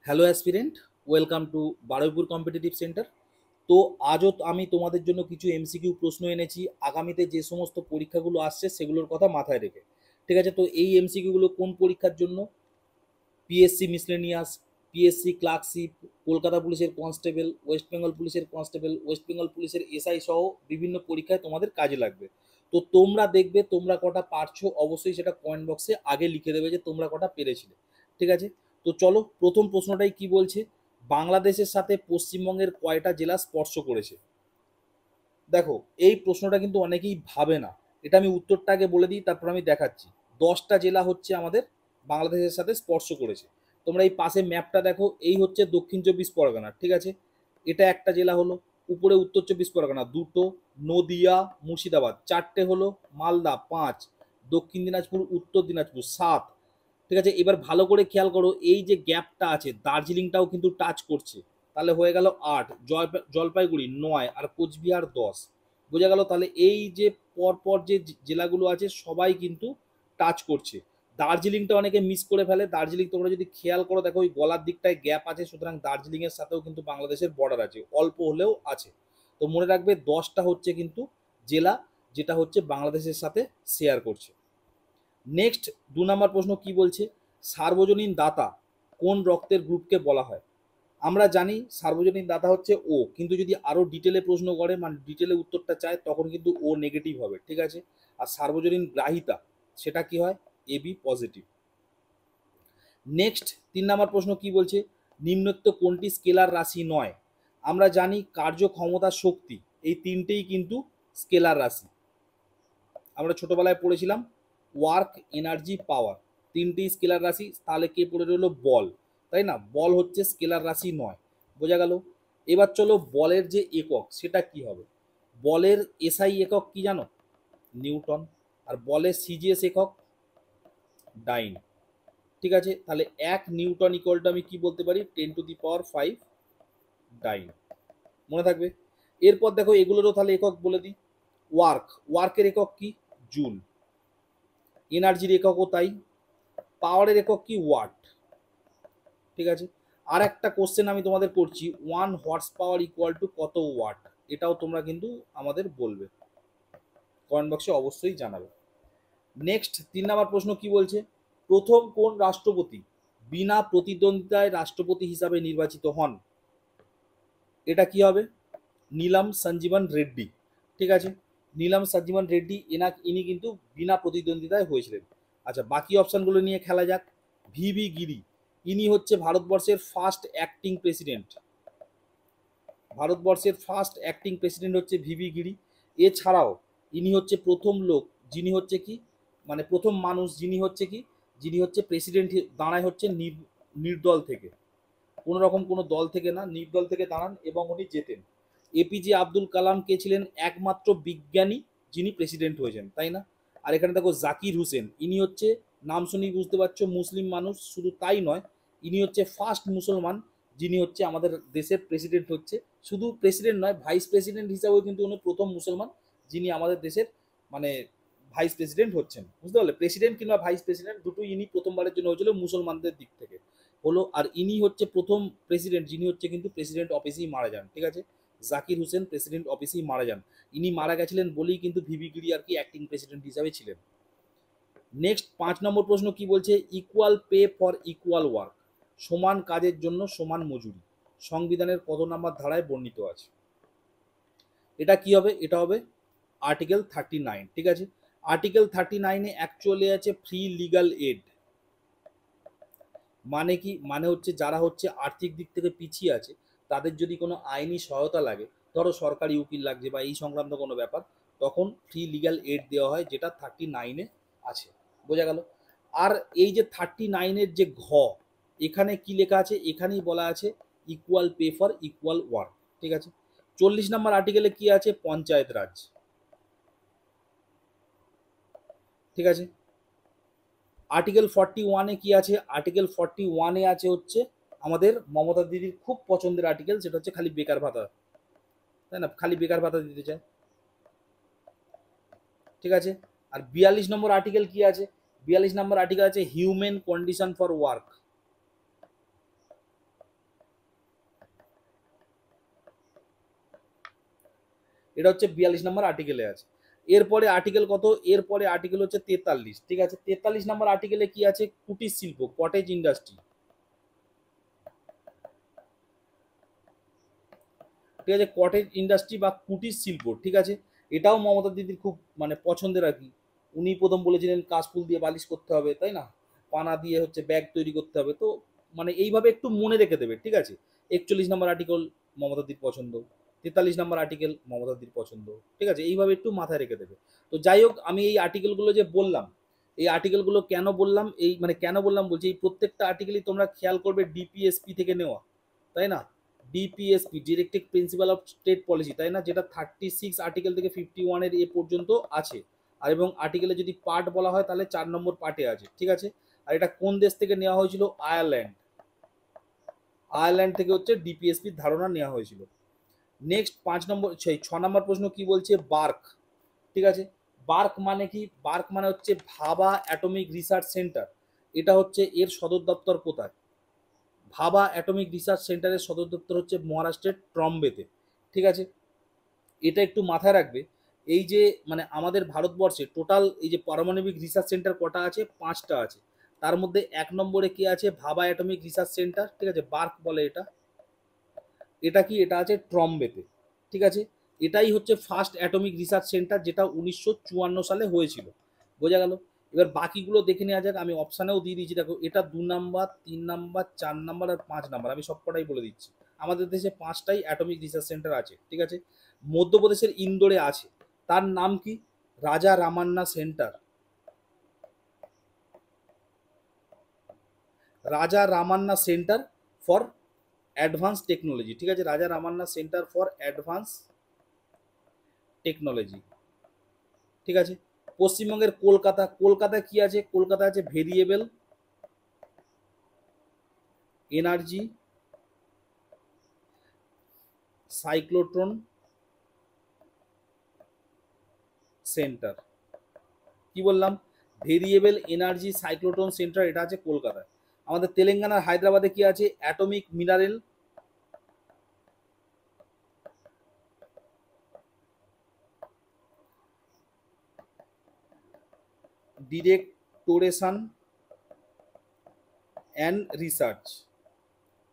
Hello aspirant, welcome to Baruipur competitive centre. তো আজও আমি তোমাদের জন্য কিছু এমসিকিউ প্রশ্ন এনেছি আগামীতে যে সমস্ত পরীক্ষাগুলো আসছে সেগুলোর কথা মাথায় রেখে। ঠিক আছে, তো এই এমসিকিউগুলো কোন পরীক্ষার জন্য? PSC miscellaneous, PSC clerkship, Kolkata পুলিশের কনস্টেবল, ওয়েস্ট বেঙ্গল পুলিশের কনস্টেবল, ওয়েস্ট বেঙ্গল পুলিশের এসআই সহ বিভিন্ন পরীক্ষায় তোমাদের কাজে লাগবে। তো তোমরা দেখবে তোমরা কটা পারছো, অবশ্যই সেটা কমেন্ট বক্সে আগে লিখে দেবে যে তোমরা কটা পেরেছিলে। ঠিক আছে, তো চলো প্রথম প্রশ্নটাই কি বলছে, বাংলাদেশের সাথে পশ্চিমবঙ্গের কয়টা জেলা স্পর্শ করেছে? দেখো, এই প্রশ্নটা কিন্তু অনেকেই ভাবে না। এটা আমি উত্তরটা আগে বলে দিই, তারপর আমি দেখাচ্ছি। 10টা জেলা হচ্ছে আমাদের বাংলাদেশের সাথে স্পর্শ করেছে। তোমরা এই পাশে ম্যাপটা দেখো, এই হচ্ছে দক্ষিণ চব্বিশ পরগনা। ঠিক আছে, এটা একটা জেলা হলো। উপরে উত্তর চব্বিশ পরগনা দুটো, নদিয়া, মুর্শিদাবাদ চারটে হলো, মালদা 5, দক্ষিণ দিনাজপুর, উত্তর দিনাজপুর 7। ঠিক আছে, এবার ভালো করে খেয়াল করো, এই যে গ্যাপটা আছে দার্জিলিংটাও কিন্তু টাচ করছে, তাহলে হয়ে গেল 8, জলপাইগুড়ি 9 আর কোচবিহার 10। বোঝা গেল? তাহলে এই যে পরপর যে জেলাগুলো আছে সবাই কিন্তু টাচ করছে। দার্জিলিংটা অনেকে মিস করে ফেলে। দার্জিলিং তোমরা যদি খেয়াল করো, দেখো ওই গলার দিকটায় গ্যাপ আছে, সুতরাং দার্জিলিং এর সাথেও কিন্তু বাংলাদেশের বর্ডার আছে, অল্প হলেও আছে। তো মনে রাখবে 10টা হচ্ছে কিন্তু জেলা, যেটা হচ্ছে বাংলাদেশের সাথে শেয়ার করছে। নেক্সট 2 নম্বর প্রশ্ন কি বলছে, সার্বজনীন দাতা কোন রক্তের গ্রুপকে বলা হয়? আমরা জানি সার্বজনীন দাতা হচ্ছে ও, কিন্তু যদি আরো ডিটেলে প্রশ্ন করে, মানে ডিটেলে উত্তরটা চায়, তখন কিন্তু ও নেগেটিভ হবে। ঠিক আছে, আর সার্বজনীন গ্রাহিতা সেটা কি হয়? AB positive. নেক্সট 3 নম্বর প্রশ্ন কি বলছে, নিম্নোক্ত কোনটি স্কেলার রাশি নয়? আমরা জানি কার্য, ক্ষমতা, শক্তি এই তিনটেই কিন্তু স্কেলার রাশি। আমরা ছোটবেলায় পড়েছিলাম ওয়ার্ক, এনার্জি, পাওয়ার, তিনটেই স্কেলার রাশি। তাহলে কে পড়ে রইল? বল, তাই না? বল হচ্ছে স্কেলার রাশি নয়। বোঝা গেল? এবার চলো বলের যে একক সেটা কি হবে। বলের এসআই একক কি জানো? নিউটন। আর বলের সিজিএস একক ডাইন। ঠিক আছে, তাহলে 1 নিউটন ইকুয়াল টু আমি কি বলতে পারি? 10⁵ ডাইন। মনে থাকবে। এরপর দেখো এগুলোরও তাহলে একক বলে দিই। ওয়ার্কের একক কি? জুল। এনার্জির এককও তাই। পাওয়ারের একক কি? ওয়াট। ঠিক আছে, আর একটা কোশ্চেন আমি তোমাদের করছি, 1 হর্স পাওয়ার ইকুয়াল টু কত ওয়াট? এটাও তোমরা কিন্তু আমাদের বলবে, কমেন্ট বক্সে অবশ্যই জানাবে। নেক্সট 3 নম্বর প্রশ্ন কি বলছে, প্রথম কোন রাষ্ট্রপতি বিনা প্রতিদ্বন্দ্বিতায় রাষ্ট্রপতি হিসাবে নির্বাচিত হন? এটা কি হবে? নীলম সঞ্জীবন রেড্ডি। ঠিক আছে, নীলম সঞ্জীবন রেড্ডি ইনি কিন্তু বিনা প্রতিদ্বন্দ্বিতায় হয়েছিলেন। আচ্ছা, বাকি অপশনগুলো নিয়ে খেলা যাক। ভিভি গিরি, ইনি হচ্ছে ভারতবর্ষের ফার্স্ট অ্যাক্টিং প্রেসিডেন্ট। ভারতবর্ষের ফার্স্ট অ্যাক্টিং প্রেসিডেন্ট হচ্ছে ভিভি গিরি। এছাড়াও ইনি হচ্ছে প্রথম লোক যিনি হচ্ছে কি, মানে প্রথম মানুষ যিনি হচ্ছে কি, যিনি হচ্ছে প্রেসিডেন্ট দাঁড়ায় হচ্ছে নির্দল থেকে, কোনো রকম কোনো দল থেকে না, নির্দল থেকে দাঁড়ান এবং উনি জেতেন। এপিজে আব্দুল কালাম কে ছিলেন একমাত্র বিজ্ঞানী যিনি প্রেসিডেন্ট হয়েছেন, তাই না? আর এখানে দেখো জাকির হুসেন, ইনি হচ্ছে, নাম শুনেই বুঝতে পারছো মুসলিম মানুষ, শুধু তাই নয়, ইনি হচ্ছে ফার্স্ট মুসলমান যিনি হচ্ছে আমাদের দেশের প্রেসিডেন্ট হচ্ছে। শুধু প্রেসিডেন্ট নয়, ভাইস প্রেসিডেন্ট হিসাবেও কিন্তু উনি প্রথম মুসলমান যিনি আমাদের দেশের মানে ভাইস প্রেসিডেন্ট হচ্ছেন। বুঝতে পারলে? প্রেসিডেন্ট কিংবা ভাইস প্রেসিডেন্ট দুটোই ইনি প্রথমবারের জন্য হয়েছিল মুসলমানদের দিক থেকে হলো। আর ইনি হচ্ছে প্রথম প্রেসিডেন্ট যিনি হচ্ছে কিন্তু প্রেসিডেন্ট অফিসেই মারা যান। ঠিক আছে, জাকির হোসেন প্রেসিডেন্ট অফিসেই মারা যান। ইনি মারা গেছিলেন বলেই কিন্তু ভিভি গিরি আর কি অ্যাক্টিং প্রেসিডেন্ট হিসাবে ছিলেন। নেক্সট 5 নম্বর প্রশ্ন কি বলছে, equal pay for equal work, সমান কাজের জন্য সমান মজুরি সংবিধানের কত নম্বর ধারায় বর্ণিত আছে? এটা কি হবে? এটা হবে আর্টিকেল 39। ঠিক আছে, আর্টিকেল 39-এ অ্যাকচুয়ালি আছে ফ্রি লিগাল এড। মানে কি? মানে হচ্ছে যারা হচ্ছে আর্থিক দিক থেকে পিছিয়ে আছে তাদের যদি কোনো আইনি সহায়তা লাগে, ধরো সরকারি উকিল লাগছে বা এই সংক্রান্ত কোনো ব্যাপার, তখন ফ্রি লিগাল এড দেওয়া হয়, যেটা 39-এ আছে। বোঝা গেল? আর এই যে 39-এর যে এখানে কি লেখা আছে? এখানেই বলা আছে equal pay for equal work. ঠিক আছে, 40 নম্বর আর্টিকেলে কি আছে? পঞ্চায়েত রাজ। ঠিক আছে, আর্টিকেল 41-এ কি আছে? আর্টিকেল 41-এ আছে হচ্ছে আমাদের মমতা দিদির খুব পছন্দের আর্টিকেল, সেটা হচ্ছে খালি বেকার ভাতা, তাই না? খালি বেকার ভাতা দিতে চায়। ঠিক আছে, আর 42 নম্বর আর্টিকেল কি আছে? 42 নম্বর আর্টিকেল আছে হিউম্যান কন্ডিশন ফর ওয়ার্ক। এটা হচ্ছে 42 নম্বর আর্টিকেলে আছে। এরপরে আর্টিকেল কত? এরপরে আর্টিকেল হচ্ছে 43। ঠিক আছে, 43 নম্বর আর্টিকেলে কি আছে? কুটির শিল্প, কটেজ ইন্ডাস্ট্রি। ঠিক আছে, কটেজ ইন্ডাস্ট্রি বা কুটির শিল্প। ঠিক আছে, এটাও মমতা দিদির খুব মানে পছন্দের আর কি। উনি প্রথম বলেছিলেন কাশফুল দিয়ে বালিশ করতে হবে, তাই না, পানা দিয়ে হচ্ছে ব্যাগ তৈরি করতে হবে। তো মানে এইভাবে একটু মনে রেখে দেবে। ঠিক আছে, 41 নম্বর আর্টিকেল মমতা দিদির পছন্দ, 43 নম্বর আর্টিকেল মমতা দিদির পছন্দ। ঠিক আছে, এইভাবে একটু মাথায় রেখে দেবে। তো যাই হোক, আমি এই আর্টিকেলগুলো যে বললাম, এই আর্টিকেলগুলো কেন বললাম, এই মানে কেন বললাম বলছি, এই প্রত্যেকটা আর্টিকেলই তোমরা খেয়াল করবে ডিপিএসপি থেকে নেওয়া, তাই না। DPSP, directive principal of state policy, তাই না, যেটা 36 আর্টিকেল থেকে 51-এর এ পর্যন্ত আছে। আর এবং আর্টিকেলে যদি পার্ট বলা হয় তাহলে 4 নম্বর পার্টে আছে। ঠিক আছে, আর এটা কোন দেশ থেকে নেওয়া হয়েছিল? আয়ারল্যান্ড। আয়ারল্যান্ড থেকে হচ্ছে ডিপিএসপির ধারণা নেওয়া হয়েছিল। নেক্সট 6 নম্বর প্রশ্ন কি বলছে? বার্ক। ঠিক আছে, বার্ক মানে কি? বার্ক মানে হচ্ছে ভাবা অ্যাটমিক রিসার্চ সেন্টার। এটা হচ্ছে এর সদর দপ্তর কোথায়? ভাবা অ্যাটমিক রিসার্চ সেন্টারের সদর দপ্তর হচ্ছে মহারাষ্ট্রের ট্রম্বেতে। ঠিক আছে, এটা একটু মাথায় রাখবে। এই যে মানে আমাদের ভারতবর্ষে টোটাল এই যে পারমাণবিক রিসার্চ সেন্টার কটা আছে? 5টা আছে। তার মধ্যে 1 নম্বরে কি আছে? ভাবা অ্যাটমিক রিসার্চ সেন্টার। ঠিক আছে, বার্ক বলে এটা। এটা কি? এটা আছে ট্রম্বেতে। ঠিক আছে, এটাই হচ্ছে ফার্স্ট অ্যাটমিক রিসার্চ সেন্টার, যেটা 1954 সালে হয়েছিল। বোঝা গেল? এবার বাকিগুলো দেখে নেওয়া যাক। আমি অপশানেও দিয়ে দিয়েছি, দেখো এটা 2 নাম্বার, 3 নাম্বার, 4 নাম্বার আর 5 নাম্বার, আমি সবকটাই বলে দিচ্ছি। আমাদের দেশে 5টাই অ্যাটমিক রিসার্চ সেন্টার আছে। ঠিক আছে, মধ্যপ্রদেশের ইন্দোরে আছে। তার নাম কি? রাজা রামান্না সেন্টার। রাজা Ramanna centre for advance technology. ঠিক আছে, রাজা Ramanna centre for advance technology. ঠিক আছে, পশ্চিমবঙ্গের কলকাতা, কলকাতায় কি আছে? কলকাতা আছে ভেরিয়েবল এনার্জি সাইক্লোট্রন সেন্টার। কি বললাম? ভেরিয়েবল এনার্জি সাইক্লোট্রন সেন্টার, এটা আছে কলকাতায়। আমাদের তেলেঙ্গানার হায়দ্রাবাদে কি আছে? Atomic mineral directorate and research.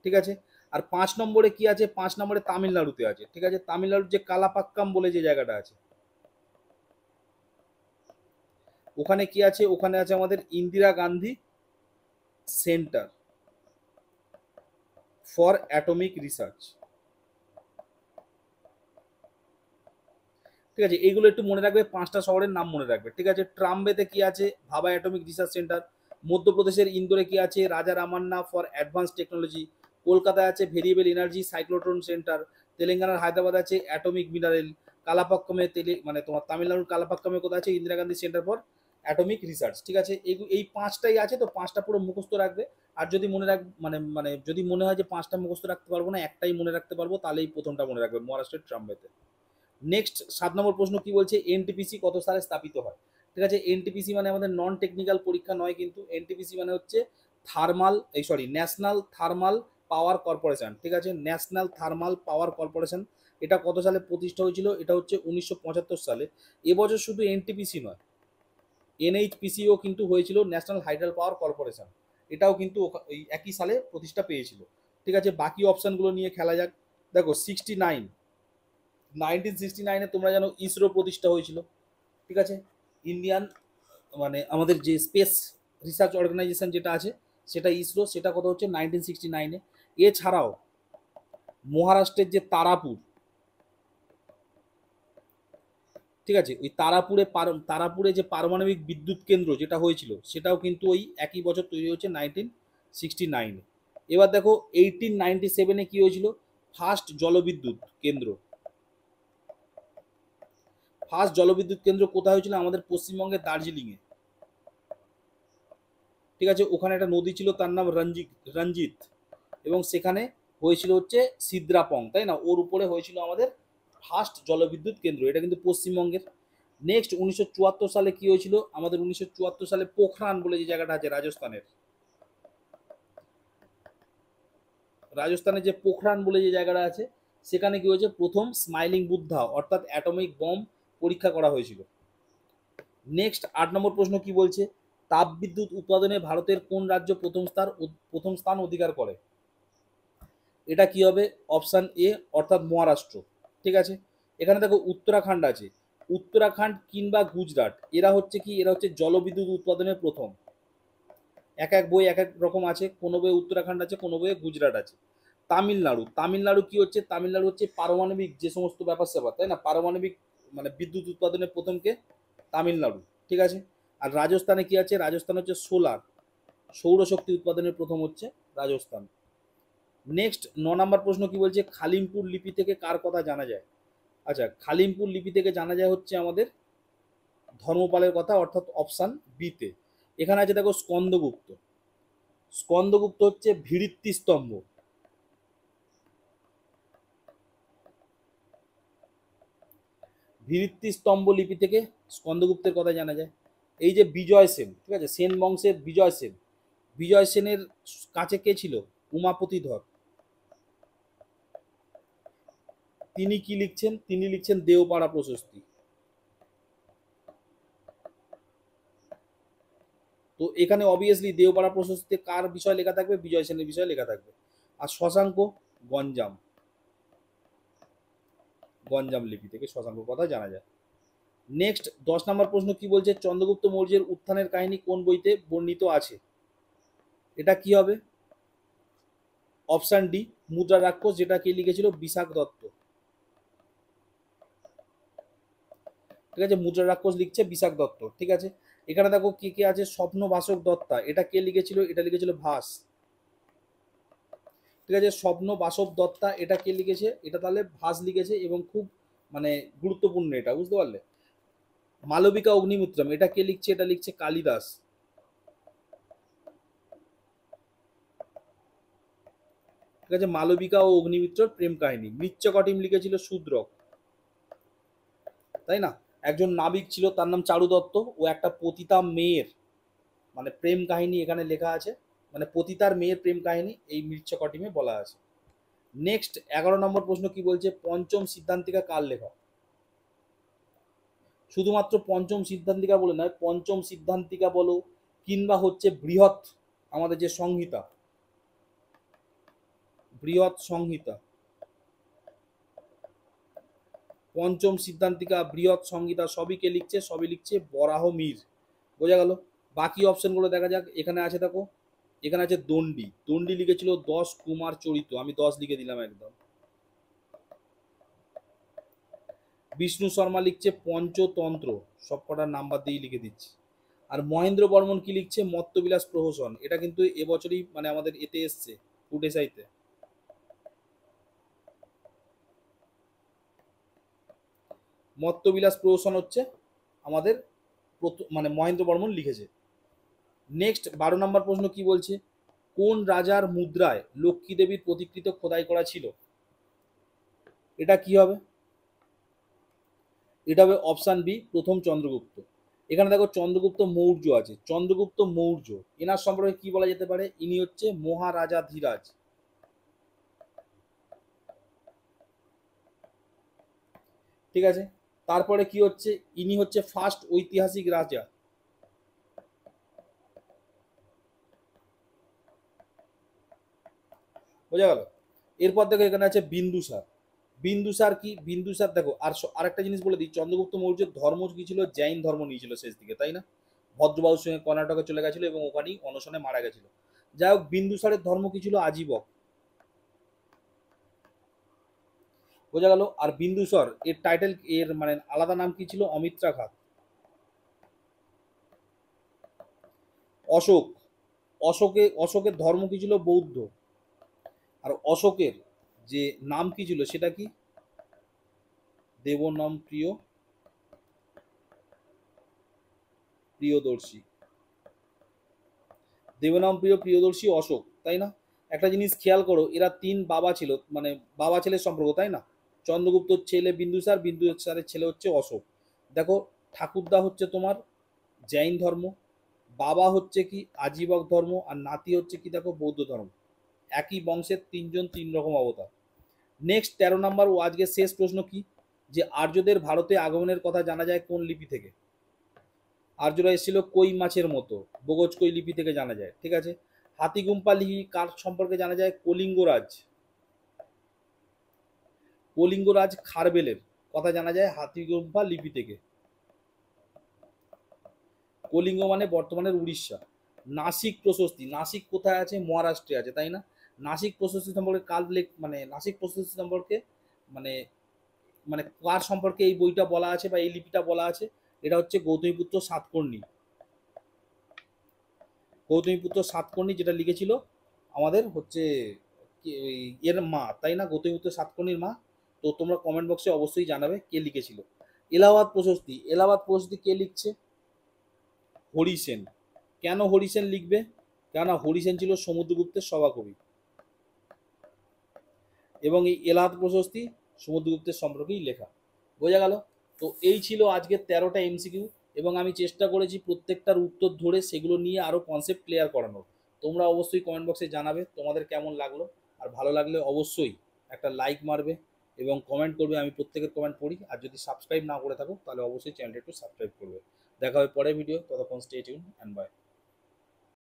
ঠিক আছে, আর 5 নম্বরে কি আছে? 5 নম্বরে তামিলনাড়ুতে আছে। ঠিক আছে, তামিলনাড়ুর যে কালাপাক্কাম বলে যে জায়গাটা আছে, ওখানে কি আছে? ওখানে আছে আমাদের Indira Gandhi centre for atomic research. ঠিক আছে, এইগুলো একটু মনে রাখবে, 5টা শহরের নাম মনে রাখবে। ঠিক আছে, ট্রাম্বেতে কি আছে? ভাবা অ্যাটমিক রিসার্চ সেন্টার। মধ্যপ্রদেশের ইন্দোরে কি আছে? রাজা রামান্না ফর অ্যাডভান্স টেকনোলজি। কলকাতায় আছে ভেরিয়েবল এনার্জি সাইক্লোট্রন সেন্টার। তেলেঙ্গানার হায়দ্রাবাদ আছে অ্যাটমিক মিনারেল। কালাপাক্কমে মানে তোমার তামিলনাড়ুর কালাপাক্কমে কোথায় আছে? Indira Gandhi centre for atomic research. ঠিক আছে, এই 5টাই আছে। তো 5টা পুরো মুখস্থ রাখবে। আর যদি মনে রাখ মানে মানে যদি মনে হয় যে 5টা মুখস্থ রাখতে পারবো না, একটাই মনে রাখতে পারবো, তাহলে এই প্রথমটা মনে রাখবে, মহারাষ্ট্রের ট্রাম্বেতে। নেক্সট 7 নম্বর প্রশ্ন কি বলছে? এনটিপিসি কত সালে স্থাপিত হয়? ঠিক আছে, এনটিপিসি মানে আমাদের নন টেকনিক্যাল পরীক্ষা নয় কিন্তু। এনটিপিসি মানে হচ্ছে ন্যাশনাল থার্মাল পাওয়ার কর্পোরেশন। ঠিক আছে, ন্যাশনাল থার্মাল পাওয়ার কর্পোরেশন। এটা কত সালে প্রতিষ্ঠা হয়েছিল? এটা হচ্ছে 1975 সালে। এবছর শুধু এনটিপিসি নয়, এনএইচপিসিও কিন্তু হয়েছিল, ন্যাশনাল হাইড্রাল পাওয়ার কর্পোরেশন। এটাও কিন্তু ওই একই সালে প্রতিষ্ঠা পেয়েছিল। ঠিক আছে, বাকি অপশানগুলো নিয়ে খেলা যাক। দেখো 1969-এ তোমরা জানো ইসরো প্রতিষ্ঠা হয়েছিল। ঠিক আছে, ইন্ডিয়ান মানে আমাদের যে স্পেস রিসার্চ অর্গানাইজেশন যেটা আছে সেটা ইসরো, সেটা কত হচ্ছে 1969-এ। এছাড়াও মহারাষ্ট্রের যে তারাপুর, ঠিক আছে, ওই তারাপুরে যে পারমাণবিক বিদ্যুৎ কেন্দ্র যেটা হয়েছিল, সেটাও কিন্তু ওই একই বছর তৈরি হচ্ছে 1969-এ। এবার দেখো 1897-এ কি হয়েছিল? ফার্স্ট জলবিদ্যুৎ কেন্দ্র। ফার্স্ট জলবিদ্যুৎ কেন্দ্র কোথায় হয়েছিল? আমাদের পশ্চিমবঙ্গের দার্জিলিংয়ে। ঠিক আছে, ওখানে একটা নদী ছিল, তার নাম রঞ্জিত, এবং সেখানে হয়েছিল হচ্ছে সিদ্রাপং, তাই না, ওর উপরে হয়েছিল আমাদের ফার্স্ট জলবিদ্যুৎ কেন্দ্র। এটা কিন্তু পশ্চিমবঙ্গের। নেক্সট 1974 সালে কি হয়েছিল? আমাদের 1974 সালে পোখরান বলে যে জায়গাটা আছে রাজস্থানের যে পোখরান বলে যে জায়গাটা আছে, সেখানে কি হয়েছে, প্রথম স্মাইলিং বুদ্ধা অর্থাৎ অ্যাটমিক বম পরীক্ষা করা হয়েছিল। নেক্সট 8 নম্বর প্রশ্ন কি বলছে, তাপবিদ্যুৎ উৎপাদনে ভারতের কোন রাজ্য প্রথম স্থান অধিকার করে? এটা কি হবে, অপশান এ অর্থাৎ মহারাষ্ট্র। ঠিক আছে, এখানে দেখো উত্তরাখণ্ড আছে, উত্তরাখণ্ড কিংবা গুজরাট, এরা হচ্ছে জলবিদ্যুৎ উৎপাদনের প্রথম। এক এক বই এক এক রকম আছে, কোনো বইয়ে উত্তরাখণ্ড আছে, কোনো বইয়ে গুজরাট আছে। তামিলনাড়ু কি হচ্ছে, তামিলনাড়ু হচ্ছে পারমাণবিক যে সমস্ত ব্যাপার স্যাপার, তাই না, পারমাণবিক মানে বিদ্যুৎ উৎপাদনের প্রথমকে তামিলনাড়ু। ঠিক আছে, আর রাজস্থানে কি আছে, রাজস্থান হচ্ছে সৌরশক্তি উৎপাদনের প্রথম হচ্ছে রাজস্থান। নেক্সট 9 নম্বর প্রশ্ন কি বলছে, খালিমপুর লিপি থেকে কার কথা জানা যায়? আচ্ছা, খালিমপুর লিপি থেকে জানা যায় হচ্ছে আমাদের ধর্মপালের কথা, অর্থাৎ অপশান বিতে। এখানে আছে দেখো স্কন্দগুপ্ত, স্কন্দগুপ্ত হচ্ছে ভিত্তি স্তম্ভ। ভিত্তি স্তম্ভ লিপি থেকে স্কন্দগুপ্তের কথা জানা যায়। এই যে বিজয় সেন, ঠিক আছে, সেন বংশের বিজয় সেন, বিজয় সেনের কাছে কে ছিল, উমাপতি ধর। তিনি কি লিখছেন, তিনি লিখছেন দেওপাড়া প্রশস্তি। তো এখানে অবভিয়াসলি দেওপাড়া প্রশস্তিতে কার বিষয় লেখা থাকবে, বিজয় সেনের বিষয় লেখা থাকবে। আর শশাঙ্ক, গঞ্জাম, গঞ্জাম লিপি থেকে শশাঙ্ক কথা জানা যায়। নেক্সট 10 নম্বর প্রশ্ন কি বলছে, চন্দ্রগুপ্ত মৌর্যের উত্থানের কাহিনী কোন বইতে বর্ণিত আছে? এটা কি হবে, অপশান ডি মুদ্রা রাক্ষস, যেটা কে লিখেছিল, বিশাখ দত্ত। ঠিক আছে, মুদ্রা রাক্ষস লিখছে বিশাখ দত্ত। ঠিক আছে, এখানে দেখো কে কে আছে, স্বপ্ন বাসক দত্তা, এটা কে লিখেছিল, এটা লিখেছিল ভাস। ঠিক আছে, স্বপ্ন বাসব দত্তা এটা কে লিখেছে, এটা তাহলে ভাস লিখেছে, এবং খুব মানে গুরুত্বপূর্ণ এটা, বুঝতে পারলে। মালবিকা অগ্নিমিত্রম এটা কে লিখছে, এটা লিখছে কালিদাস। ঠিক আছে, মালবিকা ও অগ্নিমিত্রর প্রেম কাহিনী। মৃচ্ছকটিম লিখেছিল শূদ্রক, তাই না। একজন নাবিক ছিল, তার নাম চারু দত্ত, ও একটা পতিতা মেয়ের মানে প্রেম কাহিনী এখানে লেখা আছে, মানে পতিতার মেয়ের প্রেম কাহিনী এই মৃচ্ছকটিমে বলা আছে। নেক্সট 11 নম্বর প্রশ্ন কি বলছে, পঞ্চম সিদ্ধান্তিকা কার লেখা? শুধুমাত্র পঞ্চম সিদ্ধান্তিকা বলে নয়, পঞ্চম সিদ্ধান্তিকা বলো কিংবা হচ্ছে বৃহৎ, আমাদের যে সংহিতা, বৃহৎ সংহিতা, পঞ্চম সিদ্ধান্তিকা, বৃহৎ সংহিতা সবই কে লিখছে, সবই লিখছে বরাহ মীর। বোঝা গেল। বাকি অপশনগুলো দেখা যাক। এখানে আছে দেখো, এখানে আছে দণ্ডী, দণ্ডী লিখেছিল 10 কুমার চরিত, আমি 10 লিখে দিলাম একদম। বিষ্ণু শর্মা লিখছে পঞ্চতন্ত্র, সব কটার নাম্বার দিয়ে লিখে দিচ্ছি। আর মহেন্দ্র বর্মন কি লিখছে, মত্তবিলাস প্রহসন, এটা কিন্তু এবছরই মানে আমাদের এতে এসছে ফুড এসাইতে। মত্তবিলাস প্রহসন হচ্ছে আমাদের মানে মহেন্দ্র বর্মন লিখেছে। নেক্সট 12 নম্বর প্রশ্ন কি বলছে, কোন রাজার মুদ্রায় লক্ষ্মী দেবীর প্রতিকৃত খোদাই করা ছিল? এটা কি হবে, এটা হবে অপশান বি প্রথম চন্দ্রগুপ্ত। এখানে দেখো চন্দ্রগুপ্ত মৌর্য আছে, চন্দ্রগুপ্ত মৌর্য, এনার সম্পর্কে কি বলা যেতে পারে, ইনি হচ্ছে মহারাজা ধীরাজ। ঠিক আছে, তারপরে কি হচ্ছে, ইনি হচ্ছে ফার্স্ট ঐতিহাসিক রাজা। বোঝা গেল। এরপর দেখো এখানে আছে বিন্দুসার। বিন্দুসার কি, বিন্দুসার দেখো, আরেকটা জিনিস বলে দিই, চন্দ্রগুপ্ত মৌর্যের ধর্ম কি ছিল, জৈন ধর্ম নিয়েছিল শেষ দিকে, তাই না। ভদ্রবাবুর সঙ্গে কর্ণাটকে চলে গেছিল এবং ওখানেই অনশনে মারা গেছিল। যাই হোক, বিন্দুসারের ধর্ম কি ছিল, আজীবক। বোঝা গেল। আর বিন্দুসার এর টাইটেল, এর মানে আলাদা নাম কি ছিল, অমিত্রাঘাত। অশোক, অশোকের ধর্ম কি ছিল, বৌদ্ধ। আর অশোকের যে নাম কি ছিল সেটা কি, দেবনাম প্রিয় প্রিয়দর্শী, দেবনাম প্রিয় প্রিয়দর্শী অশোক, তাই না। একটা জিনিস খেয়াল করো, এরা 3 বাবা ছিল, মানে বাবা ছেলের সম্পর্ক, তাই না। চন্দ্রগুপ্তর ছেলে বিন্দুসার, বিন্দুসারের ছেলে হচ্ছে অশোক। দেখো, ঠাকুরদা হচ্ছে তোমার জৈন ধর্ম, বাবা হচ্ছে কি আজীবক ধর্ম, আর নাতি হচ্ছে কি দেখো বৌদ্ধ ধর্ম। একই বংশের 3 জন 3 রকম অবতার। নেক্সট 13 নম্বর ও আজকের শেষ প্রশ্ন কি, যে আর্যদের ভারতে আগমনের কথা জানা যায় কোন লিপি থেকে? আর্যরা এসেছিল কই মাছের মতো, বগজ কই লিপি থেকে জানা যায়। ঠিক আছে। হাতিগুম্পা লিপি কার সম্পর্কে জানা যায়? কলিঙ্গরাজ, কলিঙ্গরাজ খারবেলের কথা জানা যায় হাতিগুম্পা লিপি থেকে। কলিঙ্গ মানে বর্তমানের উড়িষ্যা। নাসিক প্রশস্তি, নাসিক কোথায় আছে? মহারাষ্ট্রে আছে, তাই না? নাসিক প্রশস্তি সম্পর্কে কাল মানে নাসিক প্রশস্তি সম্পর্কে মানে মানে কার সম্পর্কে এই বইটা বলা আছে বা এই লিপিটা বলা আছে? এটা হচ্ছে গৌতমীপুত্র সাতকর্ণী। গৌতমীপুত্র সাতকর্ণী যেটা লিখেছিল আমাদের হচ্ছে এর মা, তাই না? গৌতমীপুত্র সাতকর্ণীর মা। তো তোমরা কমেন্ট বক্সে অবশ্যই জানাবে কে লিখেছিল। এলাহাবাদ প্রশস্তি, এলাহাবাদ প্রশস্তি কে লিখছে? হরিসেন। কেন হরিসেন লিখবে? কেননা হরিসেন ছিল সমুদ্রগুপ্তের সভাকবি, এবং এই এলাহাবাদ প্রশস্তি সমুদ্রগুপ্তের সম্পর্কেই লেখা। বোঝা গেল? তো এই ছিল আজকের 13টা এমসিকিউ, এবং আমি চেষ্টা করেছি প্রত্যেকটার উত্তর ধরে সেগুলো নিয়ে আরও কনসেপ্ট ক্লিয়ার করানোর। তোমরা অবশ্যই কমেন্ট বক্সে জানাবে তোমাদের কেমন লাগলো, আর ভালো লাগলে অবশ্যই একটা লাইক মারবে এবং কমেন্ট করবে। আমি প্রত্যেকের কমেন্ট পড়ি, আর যদি সাবস্ক্রাইব না করে থাকো তাহলে অবশ্যই চ্যানেলটা একটু সাবস্ক্রাইব করবে। দেখা হবে পরের ভিডিও, ততক্ষণ স্টে টিউন অ্যান্ড বাই।